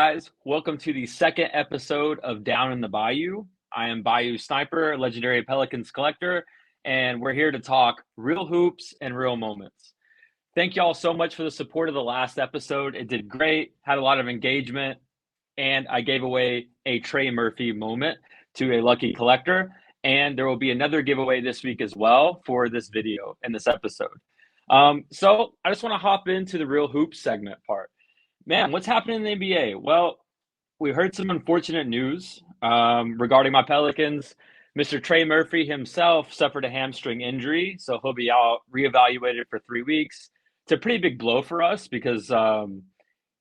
guys? Welcome to the second episode of Down in the Bayou. I am BayouSniper, legendary Pelicans collector, and we're here to talk real hoops and real moments. Thank y'all so much for the support of the last episode. It did great, had a lot of engagement, and I gave away a Trey Murphy moment to a lucky collector. And there will be another giveaway this week as well for this video and this episode. So I just want to hop into the real hoops segment part. Man, what's happening in the NBA? Well, we heard some unfortunate news regarding my Pelicans. Mr. Trey Murphy himself suffered a hamstring injury, so he'll be out reevaluated for 3 weeks. It's a pretty big blow for us because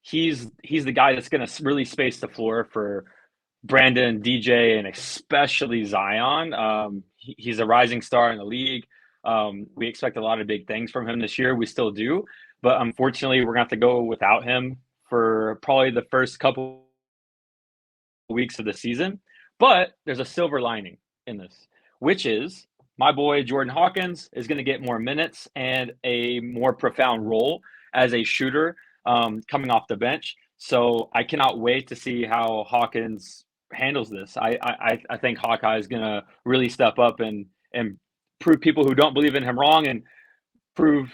he's the guy that's going to really space the floor for Brandon, DJ, and especially Zion. He's a rising star in the league. We expect a lot of big things from him this year. We still do. But unfortunately, we're going to have to go without him for probably the first couple weeks of the season. But there's a silver lining in this, which is my boy Jordan Hawkins is going to get more minutes and a more profound role as a shooter coming off the bench. So I cannot wait to see how Hawkins handles this. I think Hawkeye is going to really step up and prove people who don't believe in him wrong and prove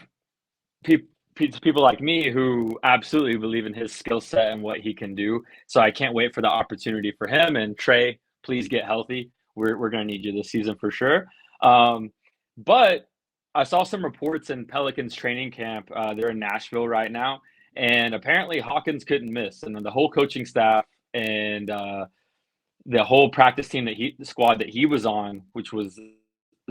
people like me who absolutely believe in his skill set and what he can do. So I can't wait for the opportunity for him. And Trey, please get healthy. We're going to need you this season for sure. But I saw some reports in Pelicans training camp. They're in Nashville right now. And apparently Hawkins couldn't miss. And then the whole coaching staff and the whole practice team the squad that he was on, which was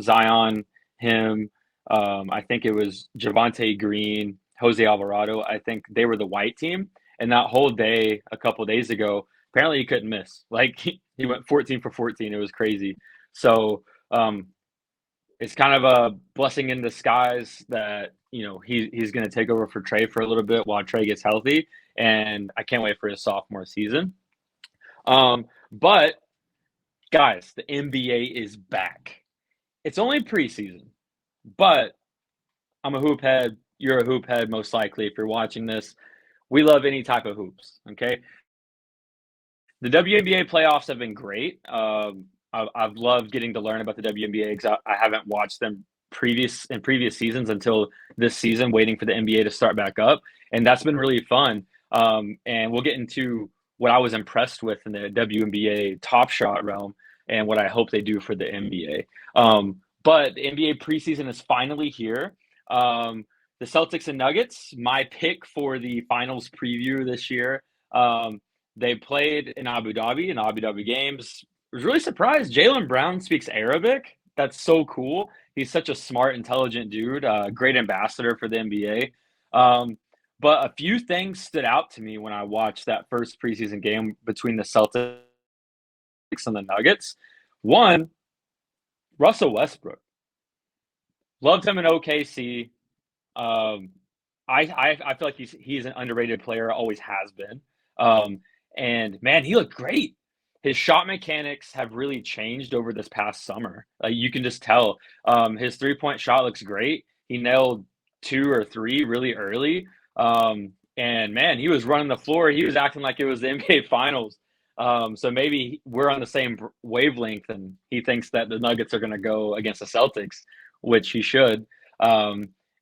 Zion, him, I think it was Javonte Green, Jose Alvarado. I think they were the white team. And that whole day, a couple of days ago, apparently he couldn't miss. Like he went 14 for 14. It was crazy. So it's kind of a blessing in disguise that, he's going to take over for Trey for a little bit while Trey gets healthy. And I can't wait for his sophomore season. But guys, the NBA is back. It's only preseason, but I'm a hoop head. You're a hoop head, most likely, if you're watching this. We love any type of hoops, okay? The WNBA playoffs have been great. I've loved getting to learn about the WNBA because I haven't watched them previous seasons until this season, waiting for the NBA to start back up. And that's been really fun. And we'll get into what I was impressed with in the WNBA TopShot realm and what I hope they do for the NBA. But the NBA preseason is finally here. The Celtics and Nuggets, my pick for the finals preview this year. They played in Abu Dhabi games. I was really surprised. Jaylen Brown speaks Arabic. That's so cool. He's such a smart, intelligent dude, great ambassador for the NBA. But a few things stood out to me when I watched that first preseason game between the Celtics and the Nuggets. One, Russell Westbrook. Loved him in OKC. I feel like he's an underrated player, always has been. And man, he looked great. His shot mechanics have really changed over this past summer. You can just tell. His 3-point shot looks great. He nailed 2 or 3 really early. And man, he was running the floor. He was acting like it was the NBA Finals. So maybe we're on the same wavelength, and he thinks that the Nuggets are going to go against the Celtics, which he should.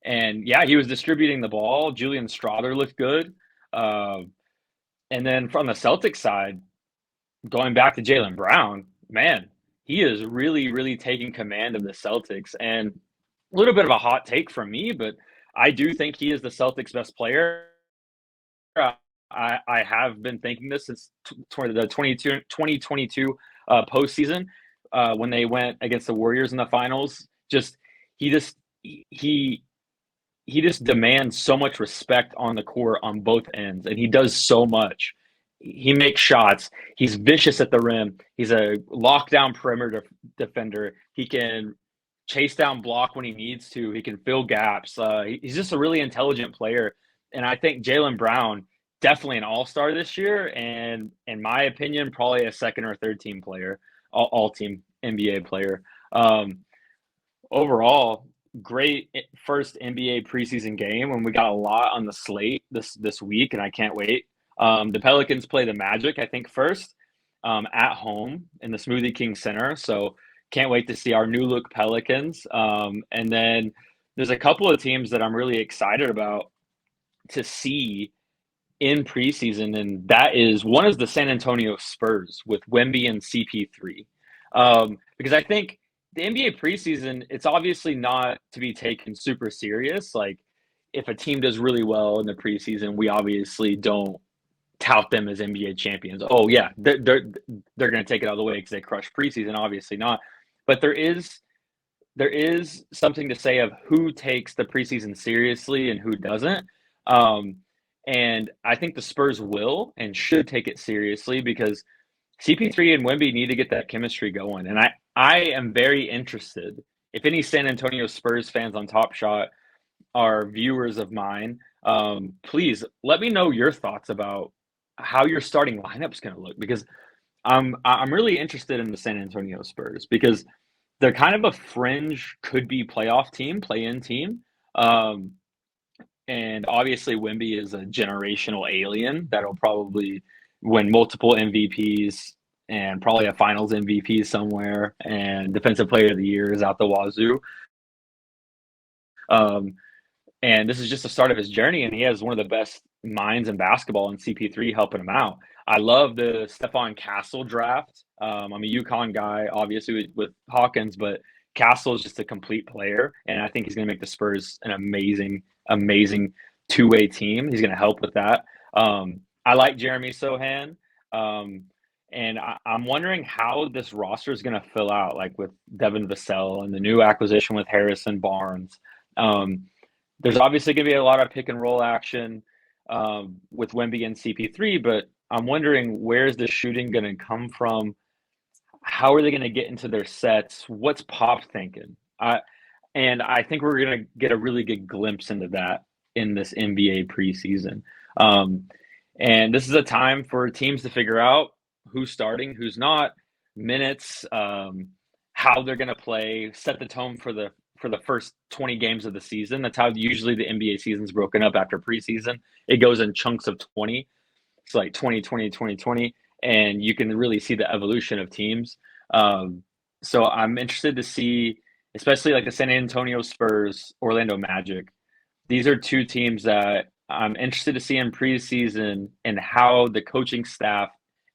And yeah, he was distributing the ball. Julian Strawther looked good. And then from the Celtics side, going back to Jaylen Brown, man, he is really, really taking command of the Celtics. And a little bit of a hot take from me, but I do think he is the Celtics' best player. I have been thinking this since the 2022 postseason when they went against the Warriors in the finals. He just demands so much respect on the court on both ends, and he does so much. He makes shots. He's vicious at the rim. He's a lockdown perimeter defender. He can chase down block when he needs to. He can fill gaps. He's just a really intelligent player. And I think Jaylen Brown, definitely an all-star this year. And in my opinion, probably a second or third team player, all-team NBA player. Overall, great first NBA preseason game, and we got a lot on the slate this week, and I can't wait. The Pelicans play the Magic, I think, first at home in the Smoothie King Center. So can't wait to see our new look Pelicans. And then there's a couple of teams that I'm really excited about to see in preseason, and that is one is the San Antonio Spurs with Wemby and CP3. Because I think the NBA preseason, it's obviously not to be taken super serious. Like if a team does really well in the preseason, we obviously don't tout them as NBA champions. Oh yeah, they're going to take it out of the way because they crushed preseason. Obviously not, but there is something to say of who takes the preseason seriously and who doesn't. Um, and I think the Spurs will and should take it seriously because CP3 and Wemby need to get that chemistry going. And I am very interested. If any San Antonio Spurs fans on Top Shot are viewers of mine, please let me know your thoughts about how your starting lineup is going to look because I'm really interested in the San Antonio Spurs because they're kind of a fringe, could be playoff team, play-in team. Um, and obviously, Wemby is a generational alien that'll probably win multiple MVPs and probably a Finals MVP somewhere. And Defensive Player of the Year is out the wazoo. Um, and this is just the start of his journey, and he has one of the best minds in basketball in CP3 helping him out. I love the Stephon Castle draft. I'm a UConn guy, obviously, with Hawkins, but Castle is just a complete player, and I think he's going to make the Spurs an amazing, amazing two-way team. He's going to help with that. I like Jeremy Sohan, and I'm wondering how this roster is going to fill out, like with Devin Vassell and the new acquisition with Harrison Barnes. There's obviously going to be a lot of pick and roll action with Wemby and CP3, but I'm wondering where's the shooting going to come from? How are they going to get into their sets? What's Pop thinking? And I think we're going to get a really good glimpse into that in this NBA preseason. And this is a time for teams to figure out who's starting, who's not, minutes, how they're going to play, set the tone for the first 20 games of the season. That's how usually the NBA season's broken up after preseason. It goes in chunks of 20. It's like 20, 20, 20, 20, and you can really see the evolution of teams. So I'm interested to see, especially like the San Antonio Spurs, Orlando Magic. These are two teams that I'm interested to see in preseason and how the coaching staff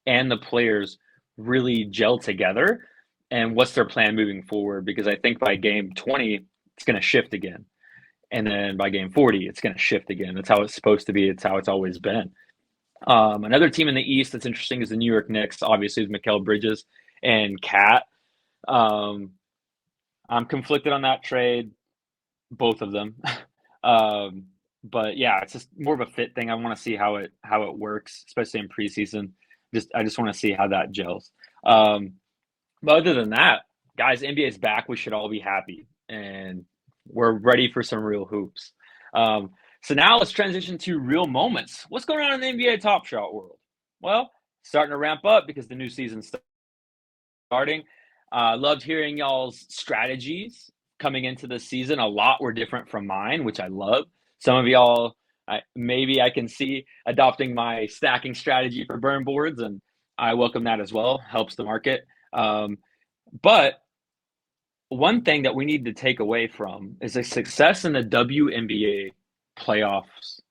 and the players really gel together and what's their plan moving forward. Because I think by game 20, it's going to shift again. And then by game 40, it's going to shift again. That's how it's supposed to be. It's how it's always been. Another team in the East that's interesting is the New York Knicks, obviously, with Mikal Bridges and Cat. I'm conflicted on that trade, both of them. But yeah, it's just more of a fit thing. I want to see how it works, especially in preseason. I just want to see how that gels. But other than that, guys, NBA's back. We should all be happy, and we're ready for some real hoops. So now let's transition to real moments. What's going on in the NBA Top Shot world? Well, starting to ramp up because the new season's starting. Loved hearing y'all's strategies coming into the season. A lot were different from mine, which I love. Some of y'all, maybe I can see adopting my stacking strategy for burn boards, and I welcome that as well. Helps the market. But one thing that we need to take away from is the success in the WNBA playoffs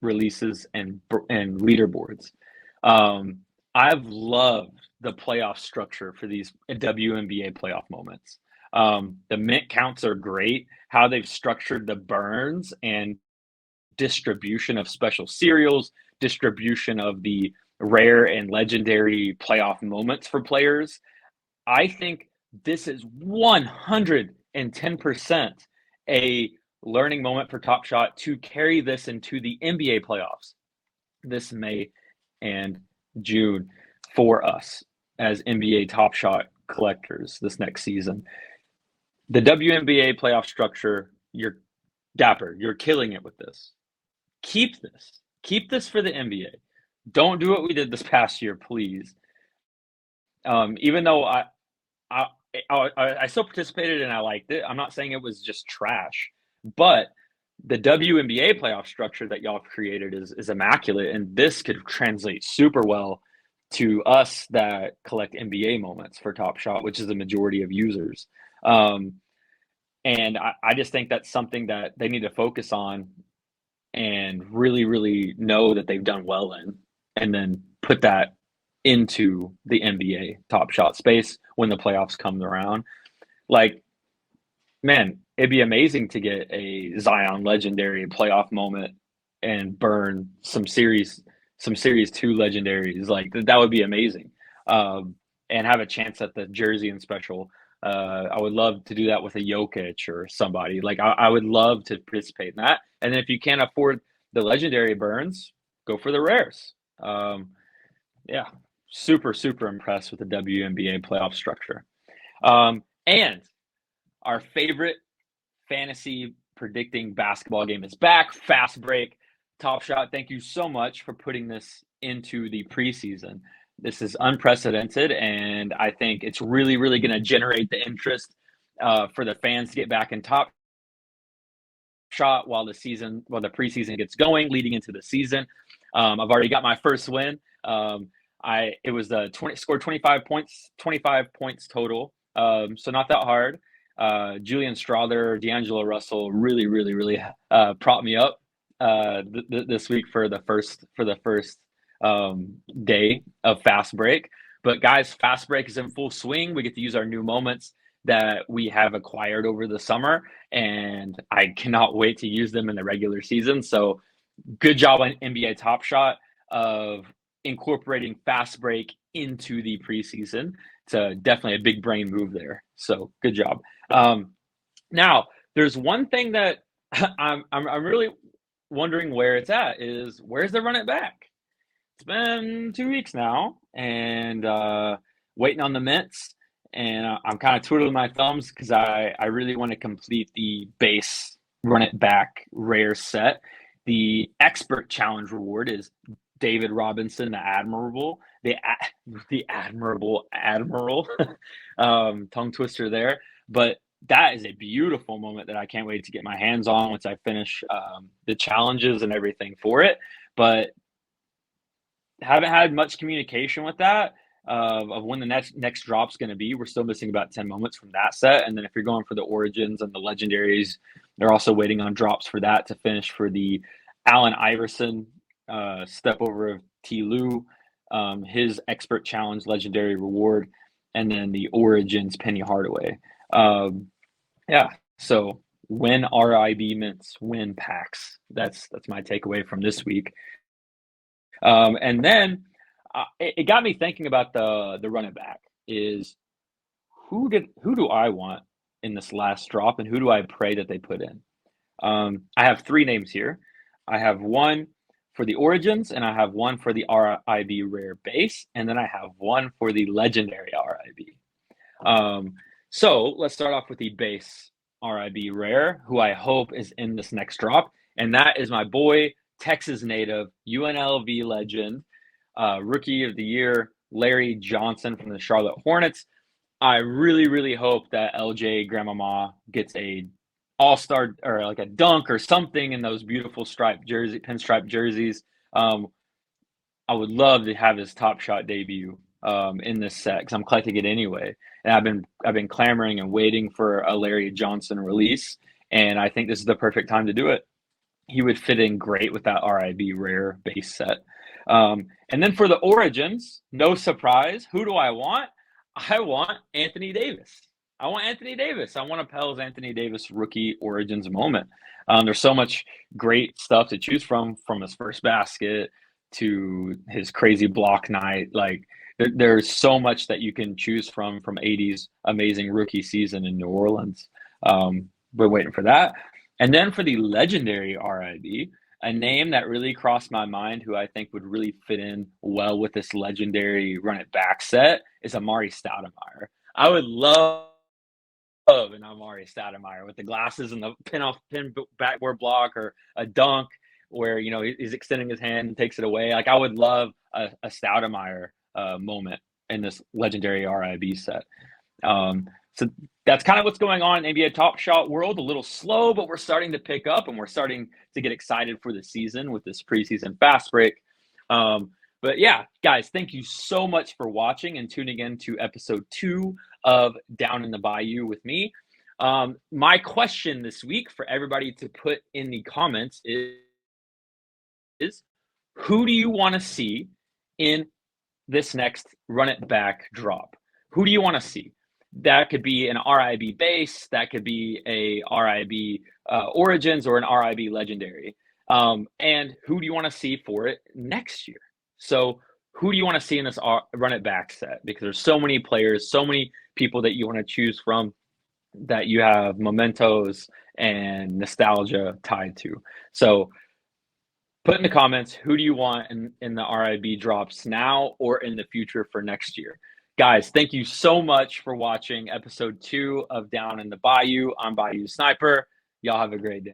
releases and leaderboards. I've loved the playoff structure for these WNBA playoff moments. The mint counts are great. How they've structured the burns and distribution of special serials, distribution of the rare and legendary playoff moments for players. I think this is 110% a learning moment for Top Shot to carry this into the NBA playoffs this May and June for us as NBA Top Shot collectors this next season. The WNBA playoff structure, you're dapper. You're killing it with this. Keep this. Keep this for the NBA. Don't do what we did this past year, please. Even though I still participated and I liked it. I'm not saying it was just trash, but the WNBA playoff structure that y'all have created is immaculate, and this could translate super well to us that collect NBA moments for Top Shot, which is the majority of users. And I just think that's something that they need to focus on and really, really know that they've done well in, and then put that into the NBA Top Shot space when the playoffs come around. Like, man, it'd be amazing to get a Zion legendary playoff moment and burn some series two legendaries. Like that would be amazing. And have a chance at the jersey and special. I would love to do that with a Jokic or somebody. Like I would love to participate in that. And then if you can't afford the legendary burns, go for the rares. Yeah, super, super impressed with the WNBA playoff structure. And our favorite fantasy predicting basketball game is back. Fast Break. Top Shot, thank you so much for putting this into the preseason. This is unprecedented, and I think it's really, really going to generate the interest for the fans to get back in Top Shot while the preseason gets going, leading into the season. I've already got my first win. It was scored 25 points total. So not that hard. Julian Strother, D'Angelo Russell really, really, really propped me up this week for the first day of Fast Break. But guys, Fast Break is in full swing. We get to use our new moments that we have acquired over the summer, and I cannot wait to use them in the regular season. So good job on NBA Top Shot of incorporating Fast Break into the preseason. It's definitely a big brain move there. So good job. Now, there's one thing that I'm really wondering where it's at is where's the run it back? It's been 2 weeks now, and waiting on the mints, and I'm kind of twiddling my thumbs because I really want to complete the base run it back rare set. The expert challenge reward is David Robinson, the admirable, the admirable admiral, tongue twister there. But that is a beautiful moment that I can't wait to get my hands on once I finish the challenges and everything for it. But haven't had much communication with that of when the next drop's going to be. We're still missing about 10 moments from that set. And then if you're going for the origins and the legendaries, they're also waiting on drops for that to finish for the Allen Iverson step over of T. Lou, his expert challenge legendary reward, and then the origins Penny Hardaway. Yeah, so win RIB mints, win packs. That's my takeaway from this week. And then it got me thinking about the run it back is who do I want in this last drop, and who do I pray that they put in? I have 3 names here. I have one for the origins, and I have one for the RIB rare base, and then I have one for the legendary RIB. So let's start off with the base RIB rare, who I hope is in this next drop, and that is my boy, Texas native, UNLV legend, rookie of the year, Larry Johnson from the Charlotte Hornets. I really, really hope that LJ Grandmama gets a all-star or like a dunk or something in those beautiful pinstripe jerseys. I would love to have his Top Shot debut in this set because I'm collecting it anyway. And I've been clamoring and waiting for a Larry Johnson release, and I think this is the perfect time to do it. He would fit in great with that RIB rare base set. And then for the origins, no surprise, who do I want? I want Anthony Davis. I want a Pels Anthony Davis rookie origins moment. There's so much great stuff to choose from his first basket to his crazy block night. Like there's so much that you can choose from AD's amazing rookie season in New Orleans. We're waiting for that. And then for the legendary RIB, a name that really crossed my mind who I think would really fit in well with this legendary run it back set is Amari Stoudemire. I would love an Amari Stoudemire with the glasses and the pin backboard block, or a dunk where, you know, he's extending his hand and takes it away. Like I would love a Stoudemire moment in this legendary RIB set. So that's kind of what's going on in NBA TopShot world. A little slow, but we're starting to pick up and we're starting to get excited for the season with this preseason fast break. But yeah, guys, thank you so much for watching and tuning in to episode 2 of Down in the Bayou with me. My question this week for everybody to put in the comments is who do you want to see in this next Run It Back drop? Who do you want to see? That could be an RIB base, that could be a RIB Origins, or an RIB Legendary. And who do you want to see for it next year? So who do you want to see in this Run It Back set? Because there's so many players, so many people that you want to choose from that you have mementos and nostalgia tied to. So put in the comments, who do you want in the RIB drops now or in the future for next year? Guys, thank you so much for watching episode 2 of Down in the Bayou. I'm BayouSniper. Y'all have a great day.